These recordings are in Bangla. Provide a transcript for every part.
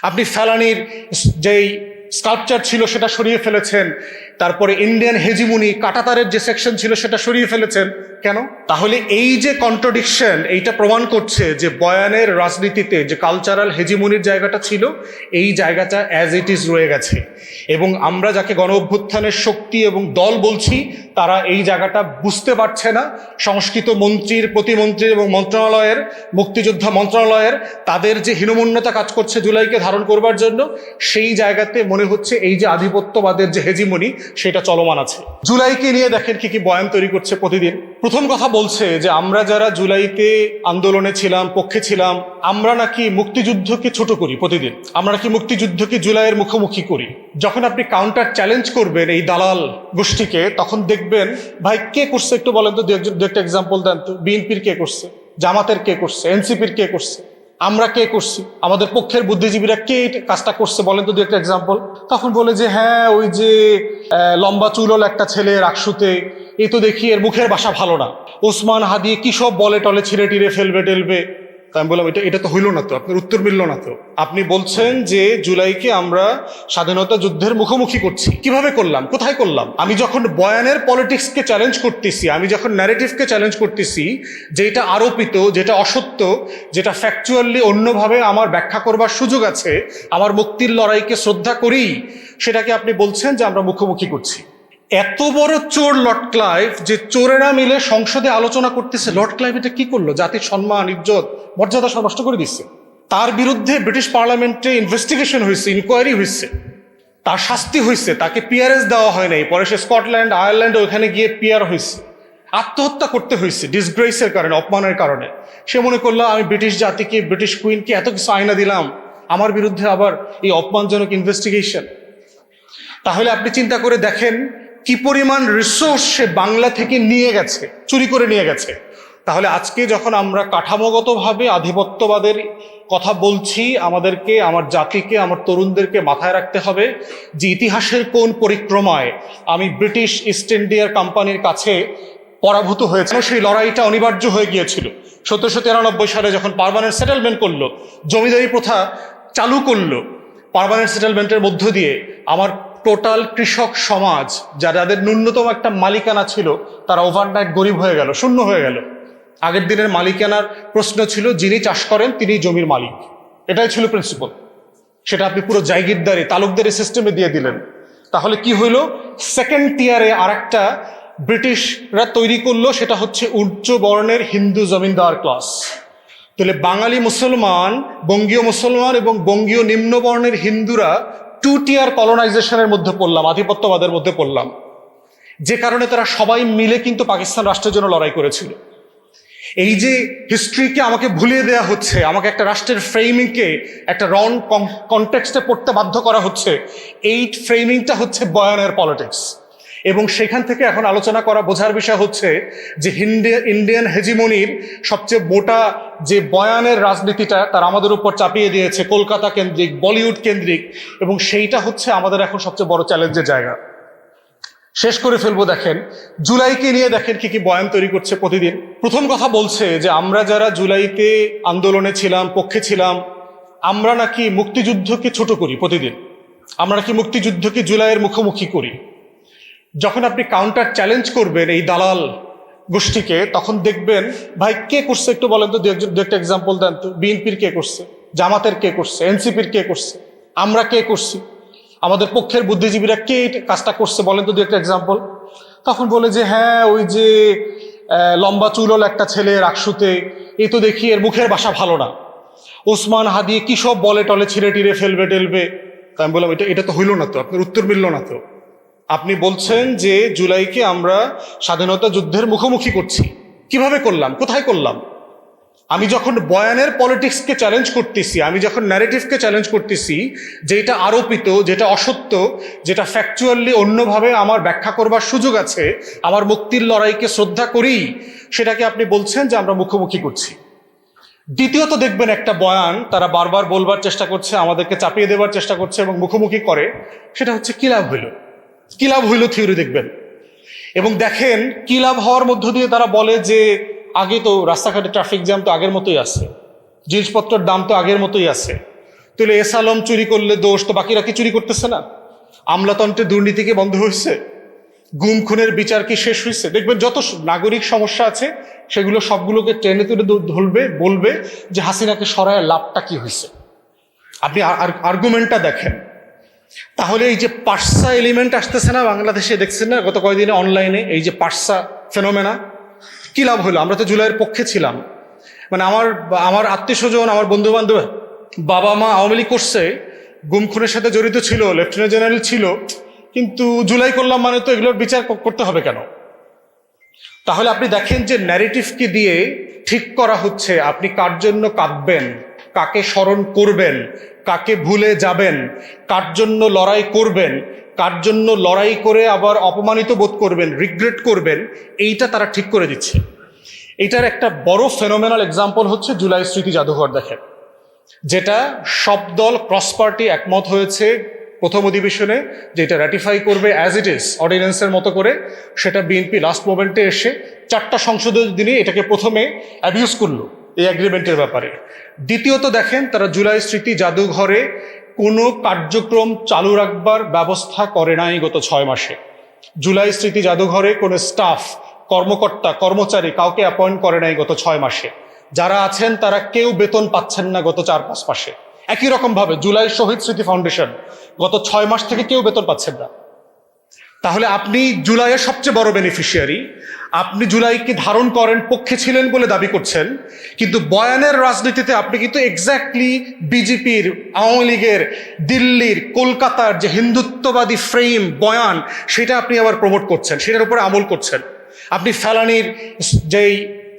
আপনি ফেলানির যেই স্কাল্পচার ছিল সেটা সরিয়ে ফেলেছেন, তারপরে ইন্ডিয়ান হেজিমনি কাঁটাতারের যে সেকশন ছিল সেটা সরিয়ে ফেলেছেন। কেন? তাহলে এই যে কন্ট্রাডিকশন, এইটা প্রমাণ করছে যে বয়ানের রাজনীতিতে যে কালচারাল হেজিমনির জায়গাটা ছিল, এই জায়গাটা অ্যাজ ইট ইজ রয়ে গেছে। এবং আমরা যাকে গণ অভ্যুত্থানের শক্তি এবং দল বলছি, তারা এই জায়গাটা বুঝতে পারছে না। সংস্কৃত মন্ত্রীর, প্রতিমন্ত্রীর এবং মন্ত্রণালয়ের, মুক্তিযোদ্ধা মন্ত্রণালয়ের তাদের যে হীনমন্যতা কাজ করছে জুলাইকে ধারণ করবার জন্য, সেই জায়গাতে মনে হচ্ছে এই যে আধিপত্যবাদের যে হেজিমনি সেটা চলমান আছে। জুলাইকে নিয়ে দেখেন কি কি বয়ান তৈরি করছে প্রতিদিন। প্রথম কথা বলছে যে আমরা যারা জুলাইতে আন্দোলনে ছিলাম, পক্ষে ছিলাম, আমরা নাকি মুক্তিযুদ্ধকে ছোট করি প্রতিদিন, আমরা নাকি মুক্তিযুদ্ধকে জুলাইয়ের মুখোমুখি করি। যখন আপনি কাউন্টার চ্যালেঞ্জ করবেন এই দালাল গোষ্ঠীকে, তখন দেখবেন ভাই কে করছে একটু বলেন তো, দু একটা এক্সাম্পল দেন তো। বিএনপির কে করছে, জামাতের কে করছে, এনসিপির কে করছে, আমরা কে করছি, আমাদের পক্ষের বুদ্ধিজীবীরা কে কাজটা করছে বলেন তো দু একটা এক্সাম্পল। তখন বলে যে হ্যাঁ ওই যে লম্বা চুলল একটা ছেলে রাকসুতে, এই তো দেখি এর মুখের ভাষা ভালো না, ওসমান হাদি কি সব বলে টলে ছিঁড়ে টিড়ে ফেলবে টেলবে। আমি বললাম এটা তো হইল না তো, আপনার উত্তর মিলল না তো। আপনি বলছেন যে জুলাইকে আমরা স্বাধীনতা যুদ্ধের মুখোমুখি করছি। কিভাবে করলাম, কোথায় করলাম? আমি যখন বয়ানের পলিটিক্সকে চ্যালেঞ্জ করতেছি, আমি যখন ন্যারেটিভকে চ্যালেঞ্জ করতেছি, যেটা আরোপিত, যেটা অসত্য, যেটা ফ্যাকচুয়ালি অন্যভাবে আমার ব্যাখ্যা করবার সুযোগ আছে, আমার মুক্তির লড়াইকে শ্রদ্ধা করি, সেটাকে আপনি বলছেন যে আমরা মুখোমুখি করছি। এত বড় চোর লর্ড ক্লাইভ, যে চোরেরা মিলে সংসদে আলোচনা করতেছে। লর্ড ক্লাইভ এটা কি করলো? জাতির সম্মান, ইজ্জত, মর্যাদা সব নষ্ট করে দিচ্ছে। তার বিরুদ্ধে ব্রিটিশ পার্লামেন্টে ইনভেস্টিগেশন হয়েছে, ইনকোয়ারি হয়েছে, তার শাস্তি হয়েছে, তাকে পিআরএস দেওয়া হয় নাই, পরে সে স্কটল্যান্ড, আয়ারল্যান্ড ওখানে গিয়ে পিআর হয়েছে, আত্মহত্যা করতে হয়েছে ডিসগ্রেসের কারণে, অপমানের কারণে। সে মনে করলো আমি ব্রিটিশ জাতিকে, ব্রিটিশ কুইনকে এত কিছু আয়না দিলাম, আমার বিরুদ্ধে আবার এই অপমানজনক ইনভেস্টিগেশন। তাহলে আপনি চিন্তা করে দেখেন কি পরিমাণ রিসোর্স সে বাংলা থেকে নিয়ে গেছে, চুরি করে নিয়ে গেছে। তাহলে আজকে যখন আমরা কাঠামোগতভাবে আধিপত্যবাদের কথা বলছি, আমাদেরকে, আমার জাতিকে, আমার তরুণদেরকে মাথায় রাখতে হবে যে ইতিহাসের কোন পরিক্রমায় আমি ব্রিটিশ ইস্ট ইন্ডিয়ার কোম্পানির কাছে পরাভূত হয়েছে। সেই লড়াইটা অনিবার্য হয়ে গিয়েছিল। 1793 সালে যখন পার্মানেন্ট সেটেলমেন্ট করলো, জমিদারি প্রথা চালু করলো, পার্মানেন্ট সেটেলমেন্টের মধ্য দিয়ে আমার টোটাল কৃষক সমাজ, যাদের ন্যূনতম একটা মালিকানা ছিল, তারা ওভারনাইট গরিব হয়ে গেল, শূন্য হয়ে গেল। আগের দিনের মালিকানার প্রশ্ন ছিল যিনি চাষ করেন তিনি জমির মালিক, এটাই ছিল প্রিন্সিপাল। সেটা আপনি পুরো জায়গিরদারি, তালুকদারি সিস্টেমে দিয়ে দিলেন। তাহলে কি হইল? সেকেন্ড টিয়ারে আর একটা ব্রিটিশরা তৈরি করলো, সেটা হচ্ছে উচ্চ বর্ণের হিন্দু জমিনদার ক্লাস। তাহলে বাঙালি মুসলমান, বঙ্গীয় মুসলমান এবং বঙ্গীয় নিম্নবর্ণের হিন্দুরা টু টিয়ার কলোনাইজেশনের মধ্যে পড়লাম, আধিপত্যবাদের মধ্যে পড়লাম, যে কারণে তারা সবাই মিলে কিন্তু পাকিস্তান রাষ্ট্রের জন্য লড়াই করেছিল। এই যে হিস্ট্রিকে আমাকে ভুলিয়ে দেওয়া হচ্ছে, আমাকে একটা রাষ্ট্রের ফ্রেমিংকে একটা রং কনটেক্সটে পড়তে বাধ্য করা হচ্ছে, এই ফ্রেমিংটা হচ্ছে বয়ানের পলিটিক্স। এবং সেখান থেকে এখন আলোচনা করা, বোঝার বিষয় হচ্ছে যে ইন্ডিয়ান হেজিমনির সবচেয়ে মোটা যে বয়ানের রাজনীতিটা তারা আমাদের উপর চাপিয়ে দিয়েছে, কলকাতা কেন্দ্রিক, বলিউড কেন্দ্রিক, এবং সেইটা হচ্ছে আমাদের এখন সবচেয়ে বড় চ্যালেঞ্জের জায়গা। শেষ করে ফেলবো, দেখেন জুলাইকে নিয়ে দেখেন কি কি বয়ান তৈরি করছে প্রতিদিন। প্রথম কথা বলছে যে আমরা যারা জুলাইতে আন্দোলনে ছিলাম, পক্ষে ছিলাম, আমরা নাকি মুক্তিযুদ্ধকে ছোট করি প্রতিদিন, আমরা নাকি মুক্তিযুদ্ধকে জুলাইয়ের মুখোমুখি করি। যখন আপনি কাউন্টার চ্যালেঞ্জ করবেন এই দালাল গোষ্ঠীকে, তখন দেখবেন ভাই কে করছে একটু বলেন তো, দু একটা এক্সাম্পল দেন তো। বিএনপির কে করছে, জামাতের কে করছে, এনসিপির কে করছে, আমরা কে করছি, আমাদের পক্ষের বুদ্ধিজীবীরা কে কাজটা করছে বলেন তো দু একটা এক্সাম্পল। তখন বলে যে হ্যাঁ ওই যে লম্বা চুলল একটা ছেলে রাকসুতে, এই তো দেখি এর মুখের ভাষা ভালো না, ওসমান হাদি কি সব বলে টলে ছিঁড়ে টিড়ে ফেলবে টেলবে। আমি বললাম এটা তো হইল না তো, আপনার উত্তর মিলল না তো। আপনি বলছেন যে জুলাইকে আমরা স্বাধীনতা যুদ্ধের মুখোমুখি করছি। কিভাবে করলাম, কোথায় করলাম? আমি যখন বয়ানের পলিটিক্সকে চ্যালেঞ্জ করতেছি, আমি যখন ন্যারেটিভকে চ্যালেঞ্জ করতেছি, যেটা আরোপিত, যেটা অসত্য, যেটা ফ্যাকচুয়ালি অন্যভাবে আমার ব্যাখ্যা করবার সুযোগ আছে, আমার মুক্তির লড়াইকে শ্রদ্ধা করি, সেটাকে আপনি বলছেন যে আমরা মুখোমুখি করছি। দ্বিতীয়ত দেখবেন একটা বয়ান তারা বারবার বলবার চেষ্টা করছে, আমাদেরকে চাপিয়ে দেবার চেষ্টা করছে এবং মুখোমুখি করে, সেটা হচ্ছে কি লাভ হইল, কি লাভ হইল থিওরি দেখবেন। এবং দেখেন কি লাভ হওয়ার মধ্য দিয়ে তারা বলে যে আগে তো রাস্তাঘাটে ট্রাফিক জ্যাম তো আগের মতোই আছে, জিনিসপত্রের দাম তো আগের মতোই আছে, তাহলে এস আলম চুরি করলে দোষ, তো বাকিরা কি চুরি করতেছে না? আমলাতন্ত্রের দুর্নীতি কি বন্ধ হয়েছে? গুম খুনের বিচার কি শেষ হয়েছে? দেখবেন যত নাগরিক সমস্যা আছে সেগুলো সবগুলোকে টেনে তুলে ধরবে, বলবে যে হাসিনাকে সরায় লাভটা কি হয়েছে। আপনি আর্গুমেন্টটা দেখেন। তাহলে এই যে পার্সা এলিমেন্ট আসতেছে না বাংলাদেশে, দেখছেন না গত কয়েকদিনে অনলাইনে এই যে পার্সা ফেনোমেনা, কি লাভ হলো? আমরা তো জুলাইয়ের পক্ষে ছিলাম। মানে আমার আত্মীয় স্বজন, আমার বন্ধু বান্ধব, বাবা মা আওয়ামী লীগ করছে, গুম খুনের সাথে জড়িত ছিল, লেফটেন্যান্ট জেনারেল ছিল, কিন্তু জুলাই করলাম মানে তো এগুলোর বিচার করতে হবে কেন? তাহলে আপনি দেখেন যে ন্যারেটিভকে দিয়ে ঠিক করা হচ্ছে আপনি কার জন্য কাঁদবেন, কাকে স্মরণ করবেন, কাকে ভুলে যাবেন, কার জন্য লড়াই করবেন, কার জন্য লড়াই করে আবার অপমানিত বোধ করবেন, রিগ্রেট করবেন, এইটা তারা ঠিক করে দিচ্ছে। এটার একটা বড় ফেনোমেনাল এক্সাম্পল হচ্ছে জুলাই স্মৃতি জাদুঘর। দেখেন, যেটা সব দল ক্রস পার্টি একমত হয়েছে প্রথম অধিবেশনে যে এটা র্যাটিফাই করবে অ্যাজ ইট ইজ অর্ডিন্যান্সের মতো করে, সেটা বিএনপি লাস্ট মোমেন্টে এসে 4টা সংসদের দিনে এটাকে প্রথমে অ্যাবিউজ করলো এই অ্যাগ্রিমেন্টের ব্যাপারে। দ্বিতীয়ত দেখেন, তারা জুলাই স্মৃতি জাদুঘরে কোনো কার্যক্রম চালু রাখবার ব্যবস্থা করে নাই গত 6 মাসে। জুলাই স্মৃতি জাদুঘরে কোনো স্টাফ, কর্মকর্তা, কর্মচারী কাউকে অ্যাপয়েন্ট করে নাই গত 6 মাসে। যারা আছেন তারা কেউ বেতন পাচ্ছেন না গত 4-5 মাসে। একই রকম ভাবে জুলাই শহীদ স্মৃতি ফাউন্ডেশন গত 6 মাস থেকে কেউ বেতন পাচ্ছেন না। তাহলে আপনি জুলাইয়ের সবচেয়ে বড় বেনিফিশিয়ারি, আপনি জুলাইকে ধারণ করেন, পক্ষে ছিলেন বলে দাবি করছেন, কিন্তু বয়ানের রাজনীতিতে আপনি কিন্তু এক্স্যাক্টলি বিজেপির, আওয়ামী লীগের, দিল্লির, কলকাতার যে হিন্দুত্ববাদী ফ্রেম বয়ান, সেটা আপনি আবার প্রমোট করছেন, সেটার উপরে আমল করছেন। আপনি ফেলানির যেই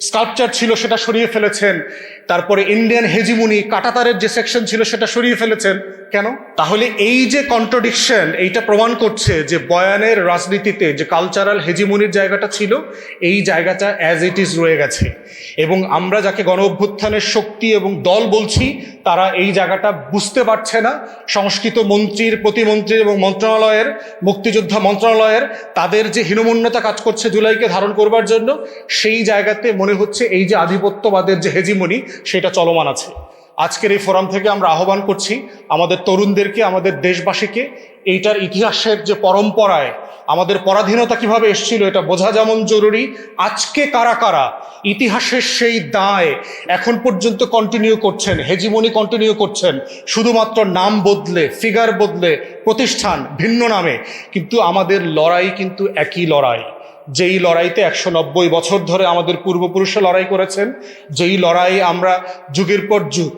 স্কাল্পচার ছিল সেটা সরিয়ে ফেলেছেন, তারপরে ইন্ডিয়ান হেজিমুনি কাটাতারের যে সেকশন ছিল সেটা সরিয়ে ফেলেছেন। কেন? তাহলে এই যে কন্ট্রাডিকশন, এইটা প্রমাণ করছে যে বয়ানের রাজনীতিতে যে কালচারাল হেজিমুনির জায়গাটা ছিল, এই জায়গাটা অ্যাজ ইট ইজ রয়ে গেছে। এবং আমরা যাকে গণ অভ্যুত্থানের শক্তি এবং দল বলছি, তারা এই জায়গাটা বুঝতে পারছে না। সংস্কৃত মন্ত্রীর, প্রতিমন্ত্রী এবং মন্ত্রণালয়ের, মুক্তিযোদ্ধা মন্ত্রণালয়ের, তাদের যে হীনমন্যতা কাজ করছে জুলাইকে ধারণ করবার জন্য, সেই জায়গাতে মনে হচ্ছে এই যে আধিপত্যবাদের যে হেজিমনি, সেটা চলমান আছে। আজকের এই ফোরাম থেকে আমরা আহ্বান করছি আমাদের তরুণদেরকে, আমাদের দেশবাসীকে, এইটার ইতিহাসের যে পরম্পরায় আমাদের পরাধীনতা কিভাবে এসেছিল এটা বোঝা যেমন জরুরি, আজকে কারা কারা ইতিহাসের সেই দায় এখন পর্যন্ত কন্টিনিউ করছেন, হেজিমনি কন্টিনিউ করছেন, শুধুমাত্র নাম বদলে, ফিগার বদলে, প্রতিষ্ঠান ভিন্ন নামে, কিন্তু আমাদের লড়াই কিন্তু একই লড়াই। যেই লড়াইতে 190 বছর ধরে আমাদের পূর্বপুরুষরা লড়াই করেছেন, যেই লড়াই আমরা যুগের পর যুগ,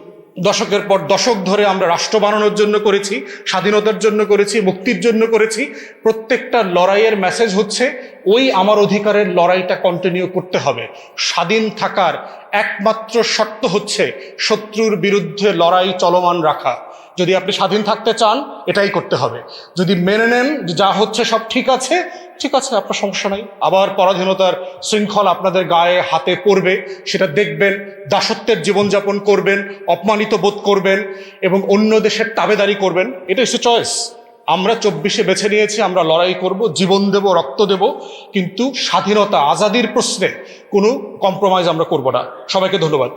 দশকের পর দশক ধরে আমরা রাষ্ট্র বানানোর জন্য করেছি, স্বাধীনতার জন্য করেছি, মুক্তির জন্য করেছি, প্রত্যেকটা লড়াইয়ের মেসেজ হচ্ছে ওই আমার অধিকারের লড়াইটা কন্টিনিউ করতে হবে। স্বাধীন থাকার একমাত্র শর্ত হচ্ছে শত্রুর বিরুদ্ধে লড়াই চলমান রাখা। যদি আপনি স্বাধীন থাকতে চান, এটাই করতে হবে। যদি মেনে নেন যা হচ্ছে সব ঠিক আছে, ঠিক আছে, আপনার সমস্যা নাই, আবার পরাধীনতার শৃঙ্খল আপনাদের গায়ে হাতে পড়বে, সেটা দেখবেন, দাসত্বের জীবনযাপন করবেন, অপমানিত বোধ করবেন এবং অন্য দেশের তাবেদারি করবেন। এটা হচ্ছে চয়েস। আমরা 24-এ বেছে নিয়েছি, আমরা লড়াই করব, জীবন দেব, রক্ত দেব, কিন্তু স্বাধীনতা, আজাদির প্রশ্নে কোনো কম্প্রোমাইজ আমরা করব না। সবাইকে ধন্যবাদ।